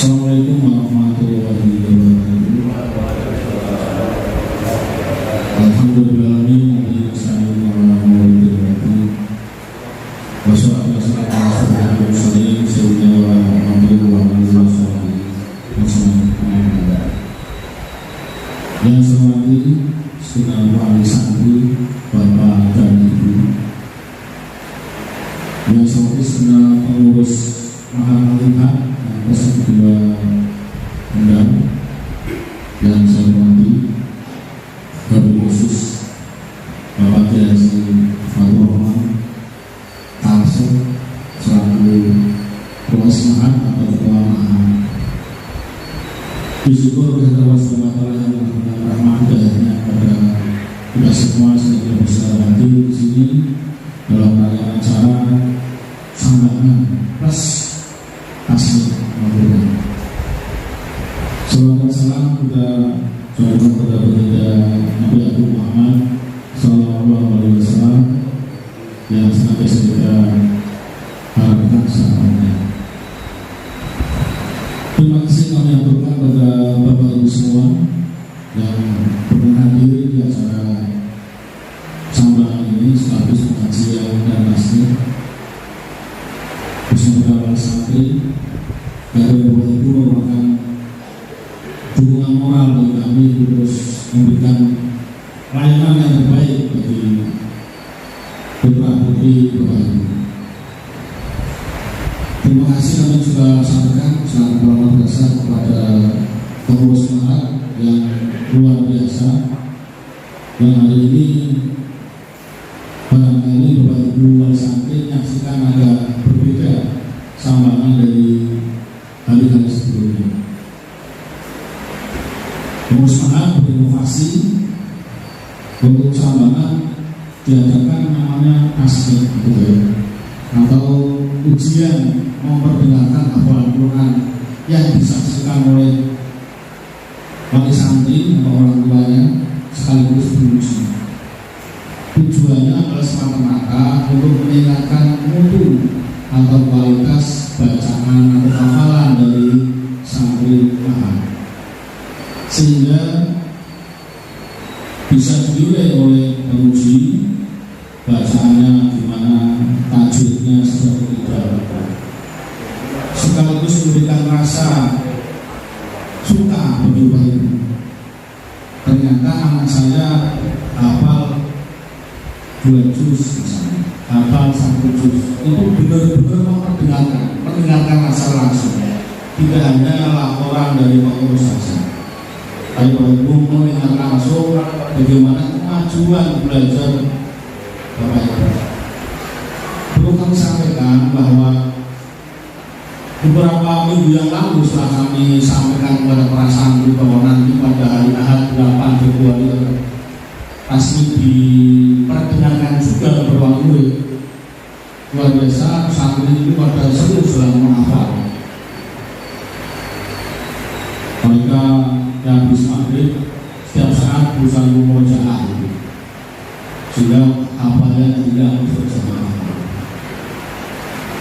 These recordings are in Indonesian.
Assalamualaikum warahmatullahi wabarakatuh. Alhamdulillahirobbilalamin. Yang saya hormati segenap wali santri, bapak dan ibu. Yang saya hormati segenap pengurus Mahamalihat yang kedua undang. Yang saya hormati wabil khusus Bapak Kiai Fathur Rahman Kalsel selaku Ketua Mahat atau Ketua Mahat. Bersyukur kepada Allah SWT yang memberikan rahmat hidayahnya kepada kita semua sehingga bisa hadir di sini dalam rangka acara sambangan plus asli maupun. Salawat dan salam kita jadikan kepada baginda Nabi Agung Muhammad Sallallahu Alaihi Wasallam yang senantiasa kita harapkan sahabatnya. Terima kasih kami aturkan kepada Bapak Ibu semua yang berkenan hadir di acara sambangan ini sekaligus pengajian dan asli bersama para santri. Karena Bapak Ibu merupakan dukungan moral bagi kami terus memberikan layanan yang terbaik bagi putra putri Bapak Ibu. Terima kasih kami juga sampaikan sangat berterima kasih kepada pengurus Mahat yang luar biasa yang hari ini barangkali Bapak Ibu wali santri menyaksikan agak berbeda sambangan dari hari-hari sebelumnya. Pengurus Mahat berinovasi untuk sambangan diadakan namanya asli atau ujian memperdengarkan hafalan Quran yang disaksikan oleh wali santri atau orang tuanya sekaligus beruji. Tujuannya adalah semata-mata untuk meningkatkan mutu atau kualitas bacaan atau hafalan dari santri Mahat sehingga bisa dinilai oleh penguji bacaannya gimana, tajwidnya seperti itu, sekaligus memberikan rasa suka bagi Bapak Ibu. Ternyata anak saya hafal 2 juz misalnya, hafal 1 juz, itu benar-benar mendengarkan rasa langsung, tidak hanya laporan dari pengurus saja. Tapi Bapak Ibu mendengar langsung bagaimana kemajuan belajar Bapak Ibu. Perlu kami sampaikan bahwa beberapa minggu yang lalu setelah kami sampaikan kepada para santri bahwa nanti pada hari Ahad 8 Februari resmi diperdengarkan juga berulang murid. Luar biasa, santri itu pada serius dalam menghafal. Mereka yang habis maghrib setiap saat berusaha memurojaah sehingga hafalannya tidak berjamaah.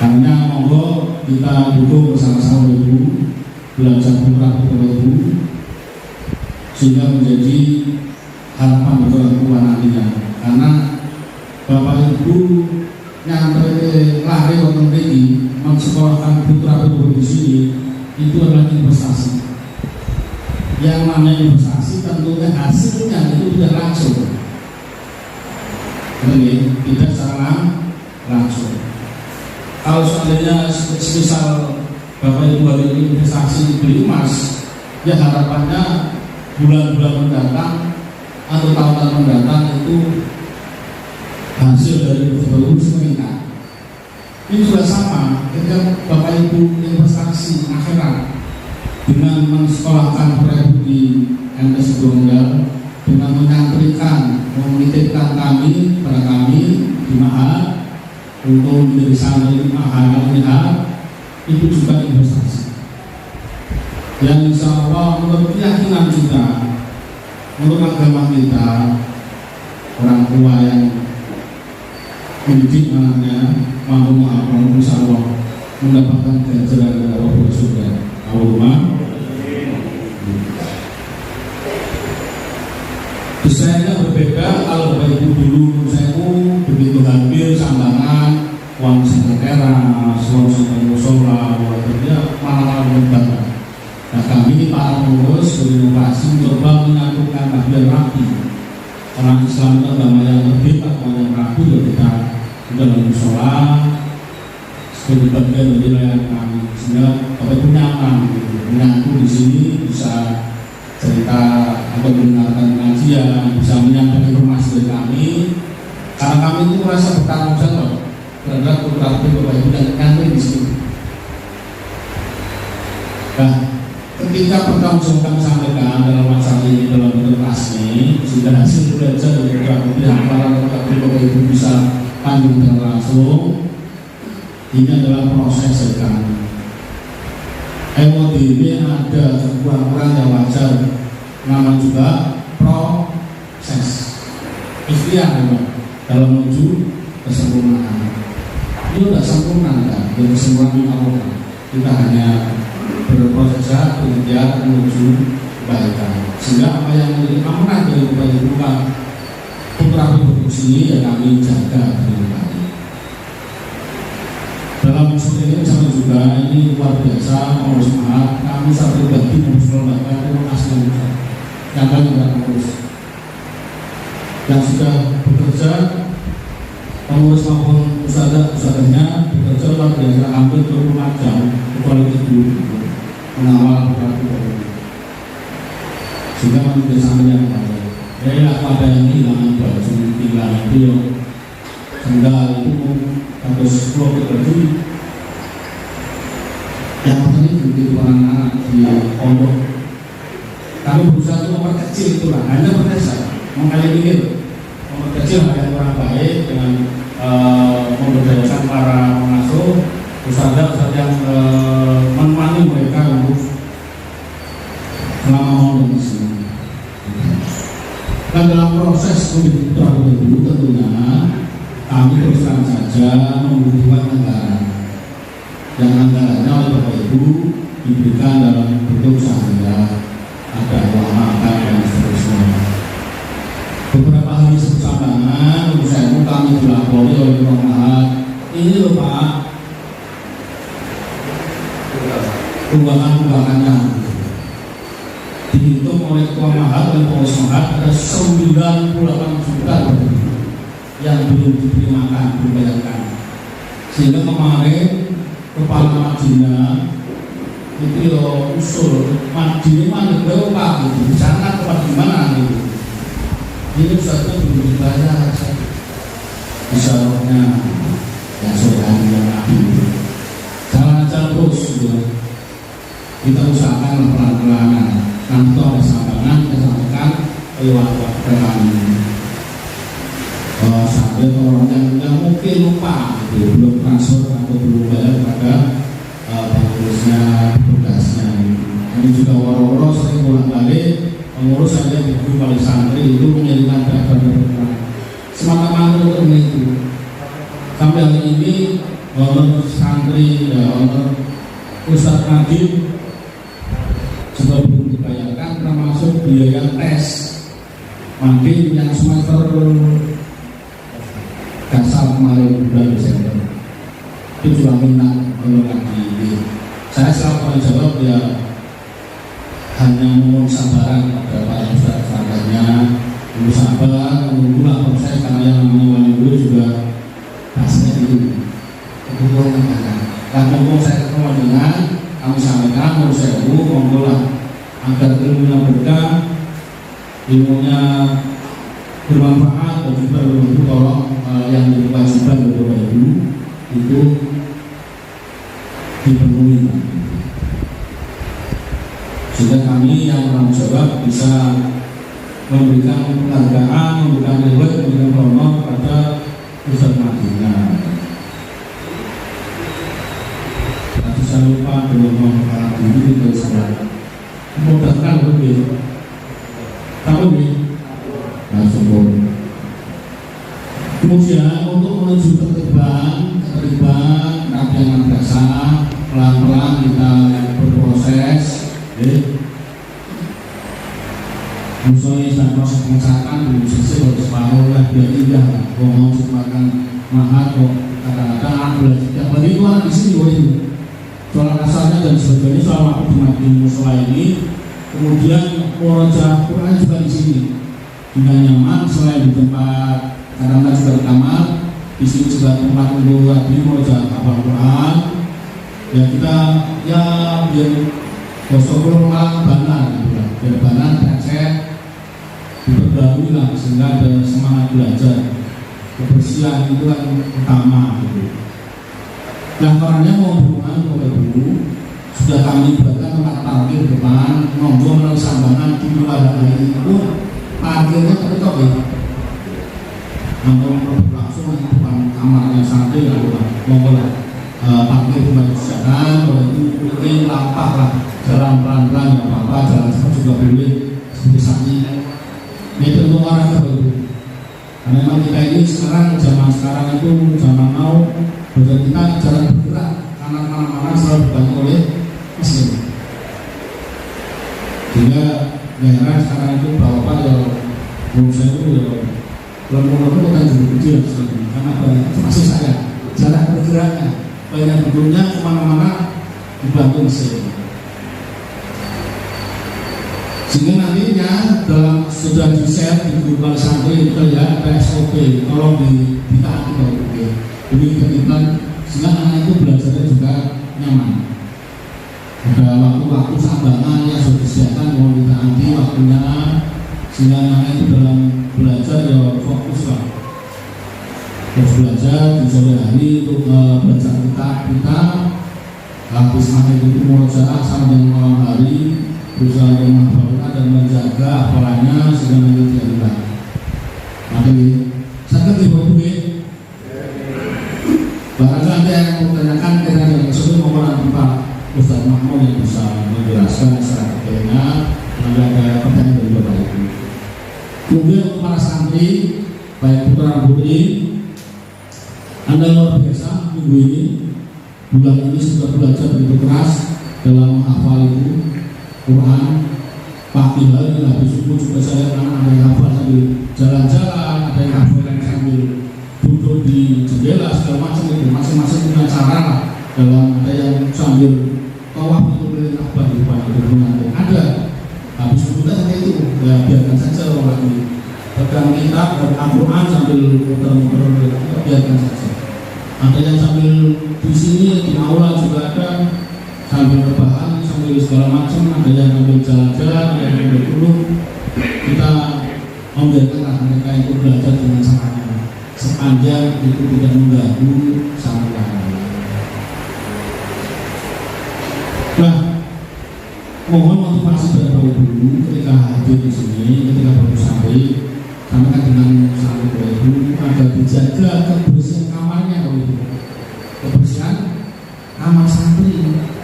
Karena monggo kita dukung bersama-sama Ibu belajar putra putri Ibu sehingga menjadi harapan bagi orang tua nantinya. Karena Bapak Ibu nyampe lari wonten mriki mensekolahkan putra putri di sini itu adalah investasi. Yang namanya investasi tentunya hasilnya itu tidak langsung. Ini tidak secara langsung. Kalau seandainya misal Bapak Ibu hari ini investasi beli emas, ya harapannya bulan-bulan mendatang atau tahun-tahun mendatang itu hasil dari investasi meningkat. Ini juga sama ketika Bapak Ibu investasi akhirat dengan mensekolahkan Bapak di MTs Tunggal, dengan menyantrikan, menitipkan kami pada kami di Mahat untuk menjadi santri Mahat itu juga investasi. Yang insya Allah menurut keyakinan kita, menurut agama kita, orang tua yang mendidik anaknya mampu menghafal insya Allah mendapatkan ganjaran dari Allah surga. Allahumma desainnya berbeda. Kalau Bapak Ibu dulu saya begitu hampir sambangan uang sekretariat, uang musola, uang kerja, malah lembaga. Nah kami para pengurus berinovasi mencoba menyatukan biar rapi. Orang Islam itu agama yang berbeda, agama yang rapi, ya kita dalam musola sebagai bagian dari layanan kami, sehingga Bapak Ibu nyaman, menyatu di sini bisa cerita atau mendengarkan pengajian, bisa menyampaikan informasi dari kami, karena kami itu merasa bertanggung jawab terhadap putra Bapak Ibu dan nyampe di sini. Nah, ketika pertanggung kami sampaikan dalam masalah ini dalam bentuk resmi, sehingga hasil belajar dari pihak para Bapak Ibu bisa tanggung jawab langsung. Ini adalah proses dari kami. MOD ini ada kekurangan yang wajar, namanya juga proses ikhtiar dalam menuju kesempurnaan. Ini sudah sempurna kan? Yang kesempurnaan Allah. Kita hanya berproses berikhtiar menuju kebaikan. Sehingga apa yang menjadi amanah dari kebaikan putra produksi ini ya kami jaga dengan baik. Dalam seperti ini sama juga ini luar biasa pengurus mahat kami satu pribadi pengurus lembaga terima kasih yang kami pengurus yang sudah bekerja pengurus maupun usahanya bekerja luar biasa hampir 24 jam kecuali itu mengawal peraturan sehingga kami bersama yang baik. Ya pada yang kehilangan baju kehilangan video sendal itu harus keluar baju yang penting di anak-anak di pondok. Kami berusaha untuk memperkecil itulah, hanya berdasar mengkali mikir memperkecil hal yang kurang baik dengan memberdayakan para pengasuh ustadz yang menemani mereka untuk selama mau di sini. Dan dalam proses menjadi putra dulu tentunya kami terus terang saja membutuhkan anggaran yang anggarannya oleh Bapak Ibu diberikan dalam bentuk sahaya, ada uang makan dan seterusnya. Beberapa hari sebelum saya kami dilapori oleh Pak Mahat, ini loh Pak tunggakan-tunggakannya dihitung oleh Ketua Mahat dan Pengurus Mahat ada 98 juta yang belum diberi makan, belum bayarkan. Sehingga kemarin Kepala Madinah itu usul Madinah mana berapa gitu, sangat tempat di mana gitu. Ini ustaznya belum dibayar, misalnya yang saudara yang nabi. Jalan aja terus gitu. Kita usahakan pelan-pelan. Nanti ada sambangan kita sampaikan lewat kami. Sampai orang yang mungkin lupa gitu, belum transfer atau belum bayar kepada pengurusnya tugasnya. Ini juga waro-waro sering bolak-balik pengurus saja di wali santri itu mengirimkan daftar semata-mata untuk itu. Sampai hari ini owner santri owner Ustadz Najib juga belum dibayarkan termasuk biaya tes mungkin yang semester dasar kemarin bulan Desember itu juga minat lagi. Saya selalu menjawab ya hanya mohon sabaran pada para ustadz-ustadznya, sabar menunggulah proses karena yang namanya wali guru juga pastinya itu kebutuhan akan. Dan ngomong saya ketemu dengan kami sampaikan menurut saya monggolah agar ilmunya berkah, ilmunya bermanfaat dan juga berbentuk tolong yang diwajibkan oleh Bapak Ibu itu dipenuhi. Sehingga kami yang bertanggung jawab bisa memberikan penghargaan, memberikan reward, memberikan honor kepada Ustadz Madinah. Tadi saya lupa belum mengharap diri itu saudara. Memudahkan lebih. Tahu nih? Langsung. Kemudian untuk menuju ketertiban rangkaian madrasah pelan-pelan kita berproses. Musuhnya proses pengecatan belum selesai baru separuh lah dia indah mau makan mahal kok kadang-kadang belajar tiap hari itu anak di sini soal kasarnya dan sebagainya soal waktu di musola ini kemudian murojaah Quran juga di sini juga nyaman selain di tempat kadang-kadang juga di kamar di sini juga tempat untuk lagi murojaah Al-Quran ya kita ya biar Bosokul malah banan gitu lah, biar banan receh diperbarui lah sehingga ada semangat belajar kebersihan itu kan utama gitu. Nah karena mau hubungan Bapak Ibu sudah kami buatkan tempat parkir depan monggo melalui sambangan di luar hari itu parkirnya tertutup ya monggo langsung di depan kamarnya santri monggo lah parkir rumah kesehatan kalau itu mungkin lapak lah jalan pelan-pelan ya apa-apa jalan cepat juga boleh seperti saat ini untuk orang terbaru karena memang kita ini sekarang zaman sekarang itu zaman now badan kita jarang bergerak karena mana-mana selalu dibantu oleh mesin sehingga daerah sekarang itu bapak ya menurut saya itu ya lemur-lemur bukan juga kecil karena masih saya jarang bergeraknya banyak bentuknya kemana-mana dibantu mesin sehingga nantinya dalam sudah di-share di grup wali santri itu ya ada SOP tolong ditaati kalau oke demi ketentuan sehingga anak itu belajarnya juga nyaman ada waktu-waktu sambangan yang sudah disediakan mau ditaati waktunya sehingga anak itu dalam belajar ya fokus lah terus belajar di sore hari untuk belajar kita habis maghrib itu murojaah sampai dengan malam hari berusaha menghafalkan dan menjaga hafalannya sehingga nanti tidak hilang. Maka ini, saya ibu barangkali ada yang mempertanyakan kira-kira yang tersebut maupun Pak Ustaz Mahmud yang bisa menjelaskan secara detailnya. Nanti ada pertanyaan dari Bapak Ibu. Kemudian untuk para santri, baik putra putri, Anda luar biasa minggu ini, bulan ini sudah belajar begitu keras dalam menghafal itu. Quran, pagi hari habis subuh juga saya ada yang hafal sambil jalan-jalan, ada yang hafal sambil duduk di jendela segala macam itu masing-masing punya cara lah dalam ada yang sambil tawaf itu beli apa di depan itu mengantuk ada habis subuh kan itu ya biarkan saja orang lagi pegang kitab dan Al-Quran sambil muter-muter biarkan saja ada yang sambil di sini di aula juga ada sambil rebahan, sambil segala macam, ada yang sambil jalan-jalan, ada yang sambil duduk. Kita membiarkan mereka itu belajar dengan caranya sepanjang itu tidak mengganggu sama lain. Nah, mohon motivasi dari Bapak Ibu ketika hadir di sini, ketika baru sampai, sampaikan dengan santri Bapak Ibu agar dijaga kebersihan kamarnya Bapak Ibu. Kebersihan kamar santri.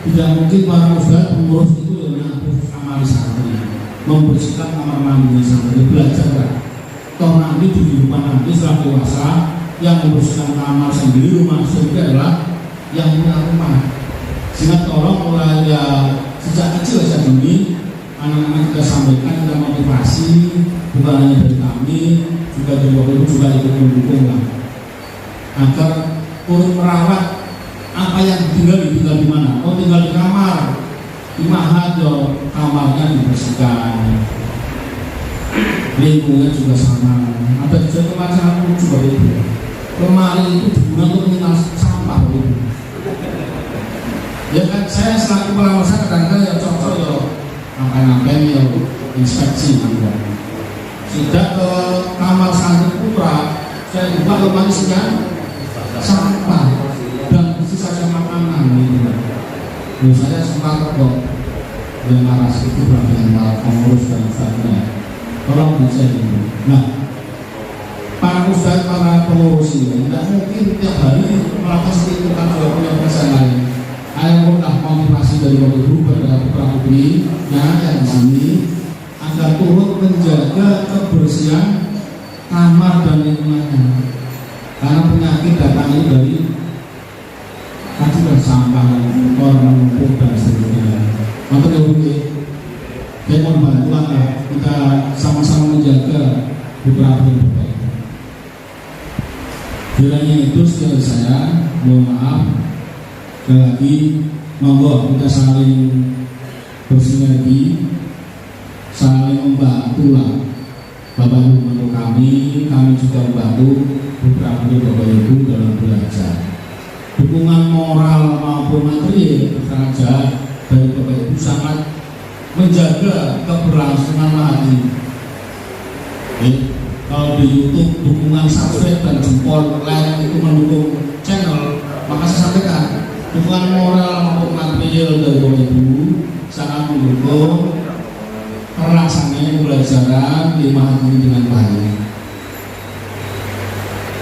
Tidak mungkin para ustaz pengurus itu yang kamar santri membersihkan kamar mandi santri belajar toh nanti di kehidupan nanti setelah dewasa yang membersihkan kamar sendiri rumah sendiri adalah yang punya rumah sehingga tolong mulai ya sejak kecil saja ini anak-anak kita sampaikan kita motivasi bukan hanya dari kami juga dari Bapak Ibu juga ikut mendukung lah agar turut merawat apa yang tinggal di mana? Oh tinggal di kamar, di mana jo kamarnya dibersihkan, lingkungan juga sama. Ada juga tempat sampah juga itu. Lemari itu digunakan untuk menyilang sampah itu. Ya kan saya selaku kepala masa kadang-kadang ya cocok ya ngapain-ngapain ya inspeksi juga. Tidak ke kamar santri putra, saya buka lemari isinya sampah. Sisa makanan gitu. Saya sempat kok yang narasi itu dengan para pengurus dan ustaznya. Tolong bisa ini. Nah, para ustaz, para pengurus ini tidak mungkin tiap hari melakukan seperti itu karena tidak punya pesan lain. Ayo mudah motivasi dari Bapak Ibu pada putra putri yang di sini agar turut menjaga kebersihan kamar dan lingkungannya. Karena penyakit datangnya dari tadi kan sampah, orang menumpuk dan seterusnya. Maka Saya mohon bantuan lah, kita sama-sama menjaga beberapa Bapak Ibu. Kiranya itu sekali saya, mohon maaf. Sekali lagi, monggo kita saling bersinergi, saling membantu lah. Bapak Ibu membantu kami juga membantu beberapa Bapak Ibu dalam belajar. Dukungan moral maupun materi saja dari Bapak Ibu sangat menjaga keberlangsungan hati. Kalau di YouTube dukungan subscribe dan jempol like itu mendukung channel, maka saya sampaikan dukungan moral maupun material dari Bapak Ibu sangat mendukung terlaksananya pembelajaran lima ini dengan baik.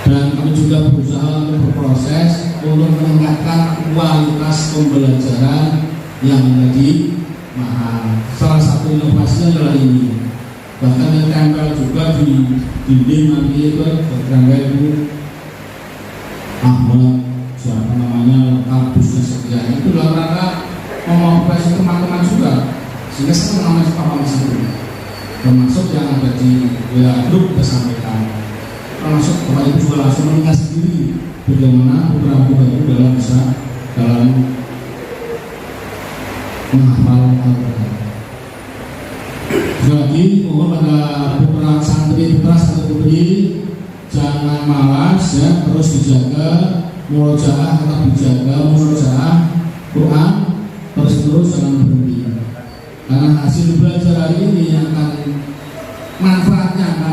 Dan kami juga berusaha untuk berproses untuk meningkatkan kualitas pembelajaran yang menjadi mahal. Salah satu inovasinya adalah ini. Bahkan yang tempel juga di dinding nanti itu berangga itu Ahmad siapa namanya kampusnya sekian itu dalam rangka mengoperasi teman-teman juga, sehingga saya mengambil papan itu termasuk yang ada di WA grup kita sampaikan, termasuk Bapak Ibu juga langsung mengingat sendiri bagaimana beberapa Bapak dalam bisa dalam menghafal Al-Quran. Sekali lagi mohon pada beberapa santri putra satu putri jangan malas ya, terus dijaga murojaah, tetap dijaga murojaah Quran terus jangan berhenti, karena hasil belajar hari ini akan manfaatnya akan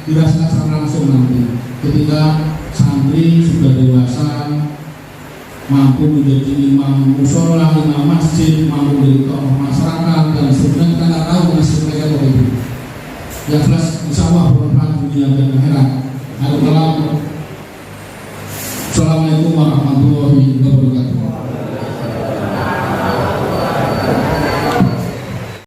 dirasakan secara langsung nanti ketika santri sudah dewasa, mampu menjadi imam mushola, imam masjid, mampu menjadi tokoh masyarakat dan seterusnya. Kita nggak tahu nasib mereka Bapak Ibu. Yang jelas insya Allah bermanfaat dunia dan akhirat. Kalau